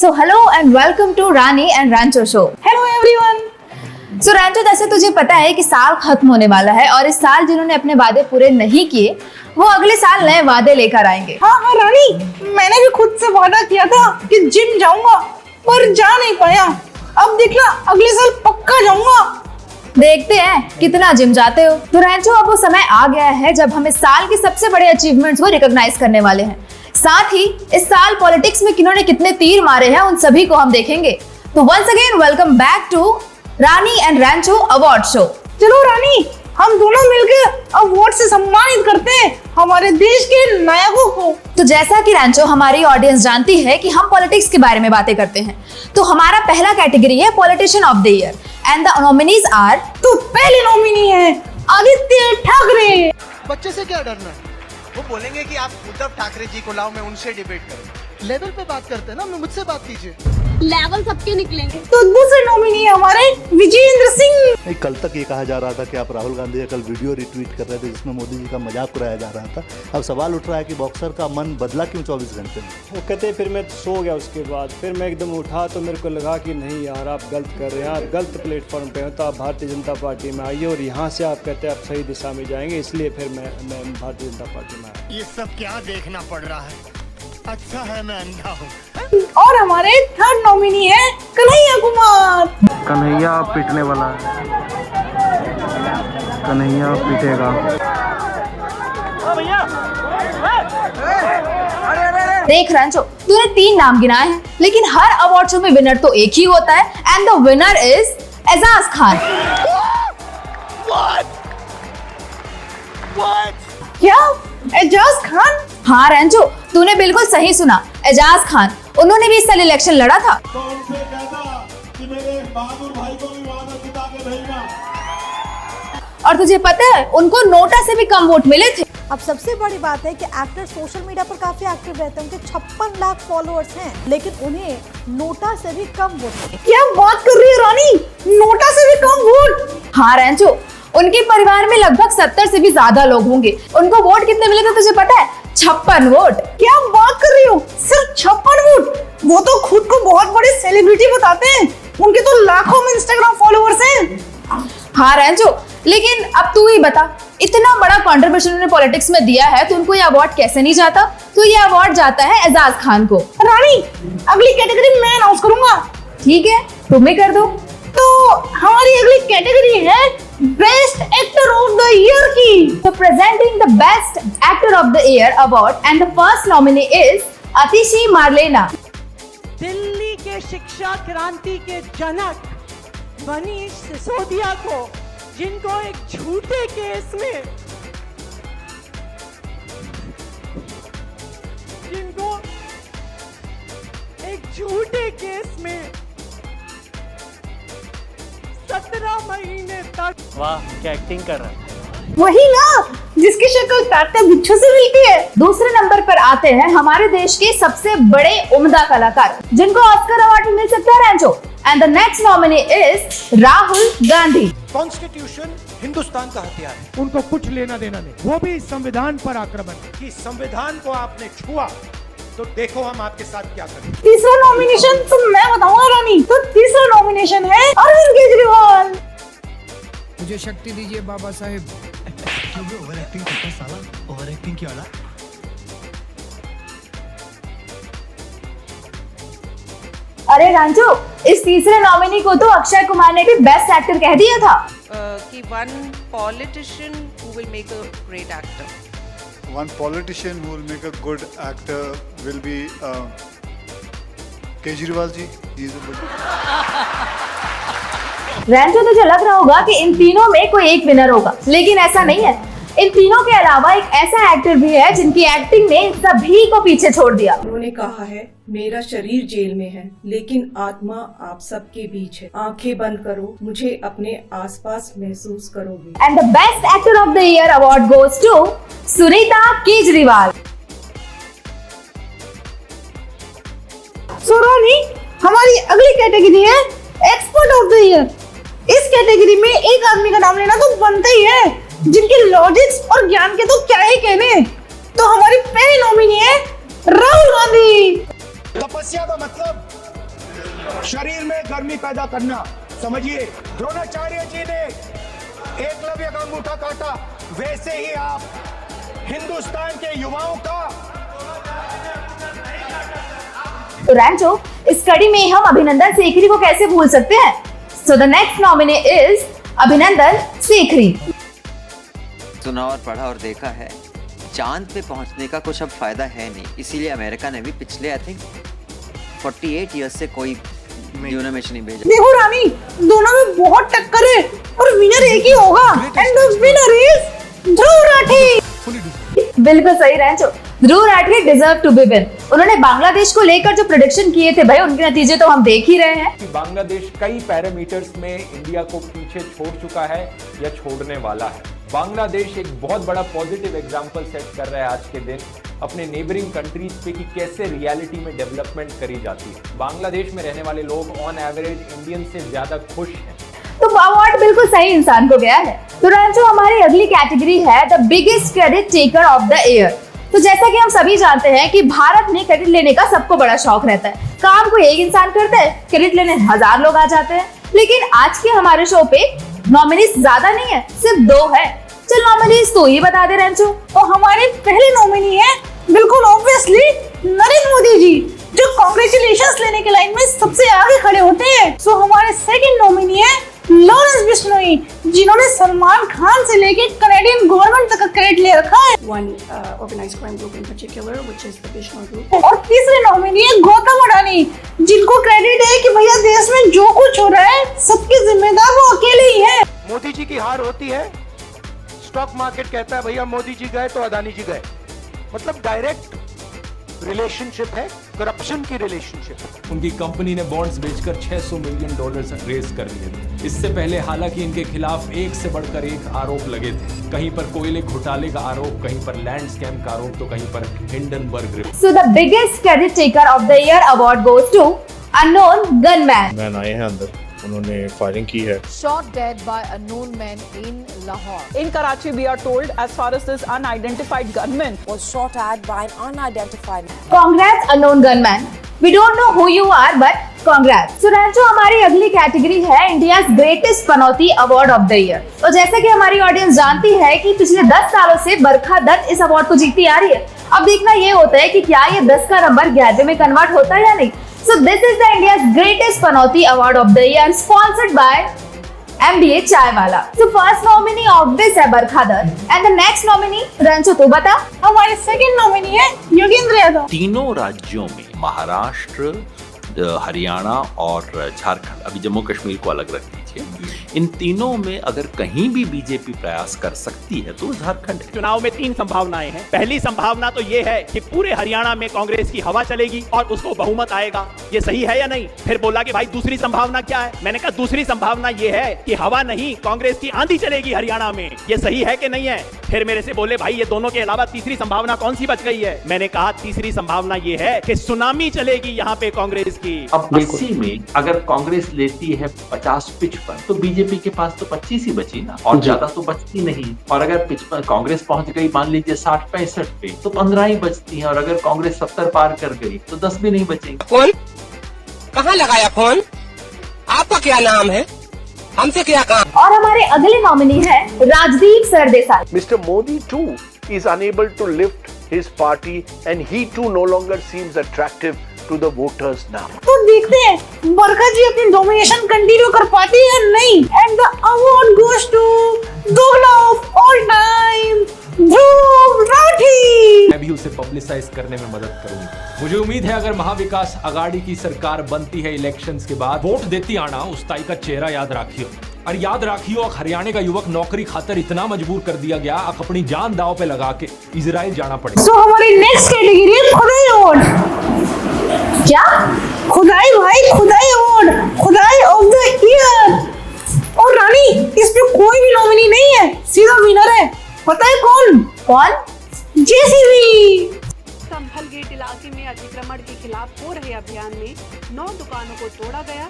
So hello and welcome to Rani and Rancho show. Hello everyone. So Rancho, जैसे तुझे पता है कि साल खत्म होने वाला है और इस साल जिन्होंने अपने वादे पूरे नहीं किए वो अगले साल नए वादे लेकर आएंगे। हाँ रानी, मैंने भी खुद से वादा किया था कि जिम जाऊंगा पर जा नहीं पाया। अब देखना अगले साल पक्का जाऊंगा। देखते हैं कितना जिम जाते हो। तो रैंचो, अब वो समय आ गया है जब हम इस साल के सबसे बड़े अचीवमेंट्स को रिकॉग्नाइज करने वाले हैं। साथ ही इस साल पॉलिटिक्स में किन्होंने कितने तीर मारे हैं उन सभी को हम देखेंगे। तो once again welcome back to Rani and Rancho award show. चलो रानी, हम दोनों मिलकर अवार्ड से सम्मानित करते हैं हमारे देश के नायकों को। तो जैसा कि रैंचो, हमारी ऑडियंस जानती है कि हम पॉलिटिक्स के बारे में बातें करते हैं, तो हमारा पहला कैटेगरी है politician of the year and the nominees are. तो पहले नॉमिनी है आदित्य ठाकरे। बच्चे से क्या डरना है, वो बोलेंगे कि आप उद्धव ठाकरे जी को लाओ, मैं उनसे डिबेट करूं। लेवल पे बात करते हैं ना, मैं मुझसे बात कीजिए। लेवल सबके निकलेंगे। तो दूसरे नॉमिनी है हमारे विजेंद्र सिंह। कल तक ये कहा जा रहा था कि आप राहुल गांधी का कल वीडियो रिट्वीट कर रहे थे जिसमें मोदी जी का मजाक उड़ाया जा रहा था। अब सवाल उठ रहा है कि बॉक्सर का मन बदला क्यों 24 घंटे में। वो कहते फिर मैं सो गया, उसके बाद फिर मैं एकदम उठा तो मेरे को लगा कि नहीं यार, आप गलत कर रहे हैं, आप गलत प्लेटफॉर्म पे हो। तो आप भारतीय जनता पार्टी में आइए और यहाँ से आप कहते हैं आप सही दिशा में जाएंगे, इसलिए फिर मैं भारतीय जनता पार्टी में आया। ये सब क्या देखना पड़ रहा है, अच्छा है मैं अंधा हूँ। और हमारे थर्ड नॉमिनी है कन्हैया कुमार। कन्हैया पीटने वाला है, कन्हैया पीटेगा। देख रैंचो, तूने 3 नाम गिनाए हैं, लेकिन हर अवार्ड शो में विनर तो एक ही होता है and the winner is Ejaz Khan. क्या एजाज खान? हाँ रैंचो, तूने बिल्कुल सही सुना, एजाज खान। उन्होंने भी इस साल इलेक्शन लड़ा था। तो उनसे कहता कि मेरे बहादुर भाई को भी वहां पर जिता के भेजना। और तुझे पता है उनको नोटा से भी कम वोट मिले थे। अब सबसे बड़ी बात है कि एक्टर सोशल मीडिया पर काफी एक्टिव रहते हैं, उनके 56 लाख फॉलोअर्स हैं, लेकिन उन्हें नोटा से भी कम वोट मिले। क्या बात कर रही है रानी, नोटा से भी कम वोट? हाँ रैंचो, उनके परिवार में लगभग 70 से भी ज्यादा लोग होंगे। उनको वोट कितने मिले थे तुझे पता है? 56 वोट। क्या बात कर रही हो, सिर्फ 56 वोट? वो तो खुद को बहुत बड़े सेलिब्रिटी बताते हैं, उनके तो लाखों में इंस्टाग्राम फॉलोअर्स हैं। हाँ रैंचो, लेकिन अब तू ही बता, इतना बड़ा कंट्रीब्यूशन उन्होंने पॉलिटिक्स में दिया है तो उनको ये अवार्ड कैसे नहीं जाता? तो ये अवार्ड जाता है एजाज खान को। रानी, अगली कैटेगरी मैं अनाउंस करूंगा। ठीक है, तुम ही कर दो। तो हमारी अगली कैटेगरी है best actor of the year की। So presenting the best actor of the year award and the first nominee is Atishi Marlena. Delhi के शिक्षा क्रांति के जनक मनीष सिसोदिया को, जिनको एक झूठे केस में में 17 महीने तक। वाह, क्या एक्टिंग कर रहा है। वही ना, जिसकी शक्ल काटे बिच्छू से मिलती है। दूसरे नंबर पर आते हैं हमारे देश के सबसे बड़े उम्दा कलाकार, जिनको ऑस्कर अवार्ड मिल सकता है Rancho. And the next nominee is Rahul Gandhi. Constitution Hindustan का हथियार है, उनको कुछ लेना देना नहीं, वो भी संविधान पर आक्रमण। कि संविधान को आपने छुआ तो देखो हम आपके साथ क्या करें। तीसरा नॉमिनेशन तो मैं बताऊंगा रानी। तो तीसरा नॉमिनेशन है अरविंद केजरीवाल। मुझे शक्ति दीजिए बाबा साहेब। ओवर एक्टिंग करता साला, ओवर एक्टिंग किया वाला। अरे रांचो, इस तीसरे नॉमिनी को तो अक्षय कुमार ने भी बेस्ट एक्टर कह दिया था। कि one politician who will make a great actor. One politician who will make a good actor will be Kejriwal ji. He is a good. रैंचो, तुझे लग रहा होगा कि इन तीनों में कोई एक विनर होगा, लेकिन ऐसा नहीं है। इन तीनों के अलावा एक ऐसा एक्टर भी है जिनकी एक्टिंग ने सभी को पीछे छोड़ दिया। उन्होंने कहा है, मेरा शरीर जेल में है लेकिन आत्मा आप सबके बीच है। आंखें बंद करो, मुझे अपने आसपास महसूस करोगे। And the best actor of the year award goes to Sunita Kejriwal. So Rani, हमारी अगली कैटेगरी है एक्सपर्ट ऑफ द ईयर। इस कैटेगरी में एक आदमी का नाम लेना तो बनता ही है, जिनके लॉजिक्स और ज्ञान के तो क्या ही कहने। तो हमारी पहली नॉमिनी है राहुल गांधी। तपस्या का मतलब शरीर में गर्मी पैदा करना। समझिए, द्रोणाचार्य जी ने एकलव्य का अंगूठा काटा, वैसे ही आप हिंदुस्तान के युवाओं का। तो रैंचो, इस कड़ी में हम अभिनंदन सेखरी को कैसे भूल सकते हैं? So the next nominee is अभिनंदन सेखरी। सुना और पढ़ा और देखा है, चांद पे पहुंचने का कुछ अब फायदा है नहीं, इसीलिए अमेरिका ने भी पिछले आई थिंक 48 ईयर्स से कोई ड्यूना मिशन नहीं भेजा। देखो रानी, दोनों में बहुत टक्कर है और विनर एक ही होगा, and the winner is Dhruv Rathee. बिल्कुल सही Rancho, Dhruv Rathee deserve to be win. उन्होंने बांग्लादेश को लेकर जो प्रेडिक्शन किए थे भाई, उनके नतीजे तो हम देख ही रहे हैं। बांग्लादेश कई पैरामीटर्स में इंडिया को पीछे छोड़ चुका है या छोड़ने वाला है। बांग्लादेश एक बहुत बड़ा पॉजिटिव एग्जांपल सेट कर रहा है आज के दिन अपने नेबरिंग कंट्रीज पे कि कैसे रियलिटी में डेवलपमेंट करी जाती है। बांग्लादेश में रहने वाले लोग ऑन एवरेज इंडियन से ज्यादा खुश हैं। तो अवार्ड बिल्कुल सही इंसान को गया है। तो रैंचो, हमारी अगली कैटेगरी है the biggest credit taker of the year. तो जैसा कि हम सभी जानते हैं कि भारत में क्रेडिट लेने का सबको बड़ा शौक रहता है। काम को एक इंसान करता है, क्रेडिट लेने 1000 लोग आ जाते हैं। लेकिन आज के हमारे शो पे नॉमिनीज ज्यादा नहीं है, सिर्फ 2 है। चल नॉमिनीज तो ही बता दे रैंचो। तो हमारे पहले नॉमिनी है बिल्कुल ऑब्वियसली नरेंद्र मोदी जी, जो कांग्रेचुलेशंस लेने के लाइन में सबसे आगे खड़े होते हैं। सो हमारे सेकंड नॉमिनी है लॉरेंस बिश्नोई, जिन्होंने सलमान खान से लेके कनाडियन गवर्नमेंट तक का क्रेडिट ले रखा है। One organized crime group in particular, which is the Bishnoi Group. और तीसरे नॉमिनी है गौतम अडानी, जिनको क्रेडिट है कि भैया देश में जो कुछ हो रहा है सबके जिम्मेदार वो अकेले ही है। मोदी जी की हार होती है, स्टॉक मार्केट कहता है भैया मोदी जी गए तो अदानी जी गए। मतलब डायरेक्ट रिलेशनशिप है, करप्शन की रिलेशनशिप। उनकी कंपनी ने बॉन्ड्स बेचकर $600 मिलियन रेज कर लिए थे। इससे पहले हालांकि इनके खिलाफ एक से बढ़कर एक आरोप लगे थे। कहीं पर कोयले घोटाले का आरोप, कहीं पर लैंड स्कैम का आरोप, तो कहीं पर Hindenburg report. So the biggest credit taker of the year award goes to unknown gunman. Man आए हैं अंदर, उन्होंने फायरिंग की है। Shot dead by unknown men in Lahore. In Karachi, we are told, as far as this unidentified gunman Was shot at by an unidentified man. Congrats unknown gunman. We don't know who you are, but congrats. So रैंचो, हमारी अगली category है India's greatest Panauti award of the year. तो जैसे कि हमारी audience जानती है कि पिछले 10 सालों से बरखा दत्त इस अवार्ड को जीतती आ रही है। अब देखना ये होता है कि क्या ये 10 का नंबर 11 में कन्वर्ट होता है या नहीं। So this is the India's greatest Panauti Award of the year, sponsored by MBA Chaiwala. So first nominee obvious है बरखा Dutt, and the next nominee Ranju तू बता। हमारे सेकंड नॉमिनी है योगेंद्र यादव। तीनों राज्यों में महाराष्ट्र, हरियाणा और झारखंड, अभी जम्मू कश्मीर को अलग रख दीजिए, इन तीनों में अगर कहीं भी बीजेपी प्रयास कर सकती है तो झारखंड है। चुनाव में 3 संभावनाएं हैं। पहली संभावना तो ये है कि पूरे हरियाणा में कांग्रेस की हवा चलेगी और उसको बहुमत आएगा। ये सही है या नहीं? फिर बोला कि भाई दूसरी संभावना क्या है? मैंने कहा दूसरी संभावना ये है कि हवा नहीं, कांग्रेस की आंधी चलेगी हरियाणा में। ये सही है कि नहीं है? फिर मेरे से बोले भाई ये दोनों के अलावा तीसरी संभावना कौन सी बच गई है? मैंने कहा तीसरी संभावना ये है कि सुनामी चलेगी यहाँ पे कांग्रेस की। अब 80 में अगर कांग्रेस लेती है 50-55, तो बीजेपी के पास तो 25 ही बची ना, और ज्यादा तो बचती नहीं। और अगर कांग्रेस पहुंच गई मान लीजिए 60-65 पे, तो 15 ही बचती हैं। और अगर कांग्रेस 70 पार कर गई तो 10 भी नहीं बचेंगे। कौन कहाँ लगाया फोन? आपका क्या नाम है? हमसे क्या काम? और हमारे अगले नॉमिनी है Rajdeep Sardesai. Mister Modi too is unable to lift his party and he too no longer seems attractive to the voters now. तो देखते हैं बरखा जी अपनी डोमिनेशन कंटिन्यू कर पाती है या नहीं। And the award goes to दोगला of all time Dhruv Rathee. मैं भी उसे पब्लिसाइज करने में मदद करूंगा। मुझे उम्मीद है अगर महाविकास आघाड़ी की सरकार बनती है इलेक्शंस के बाद, वोट देती आना उस ताई का चेहरा याद रखियो। और याद रखियो हरियाणा का युवक नौकरी खातर इतना मजबूर कर दिया गया, अपनी जान दांव पे लगा के इजराइल जाना पड़ेगा। सो हमारी नेक्स्ट कैटेगरी है खुदाई अवार्ड। क्या? खुदाई भाई, खुदाई अवार्ड, खुदाई ऑफ द ईयर। और रानी, इसमें कोई भी नॉमिनी नहीं है, सीधा विनर है। पता है कौन? कौन? जेसीबी। संभल गेट इलाके में अतिक्रमण के खिलाफ हो रहे अभियान में 9 दुकानों को तोड़ा गया।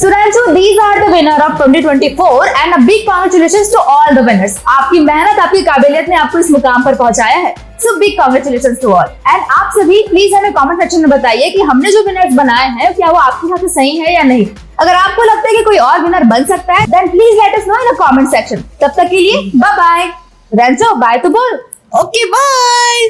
So Rancho, these are the winner of 2024 and a big congratulations to all the winners. आपकी मेहनत, आपकी काबिलियत ने आपको इस मुकाम पर पहुंचाया है. So big congratulations to all. And आप सभी प्लीज हमें कमेंट सेक्शन में बताइए कि हमने जो विनर्स बनाए हैं क्या वो आपके हिसाब से सही है या नहीं. अगर आपको लगता है कि कोई और विनर बन सकता है, then please let us know in the comment section. तब तक के लिए बाय बाय. रेंचो बाय तो बोल. Okay bye.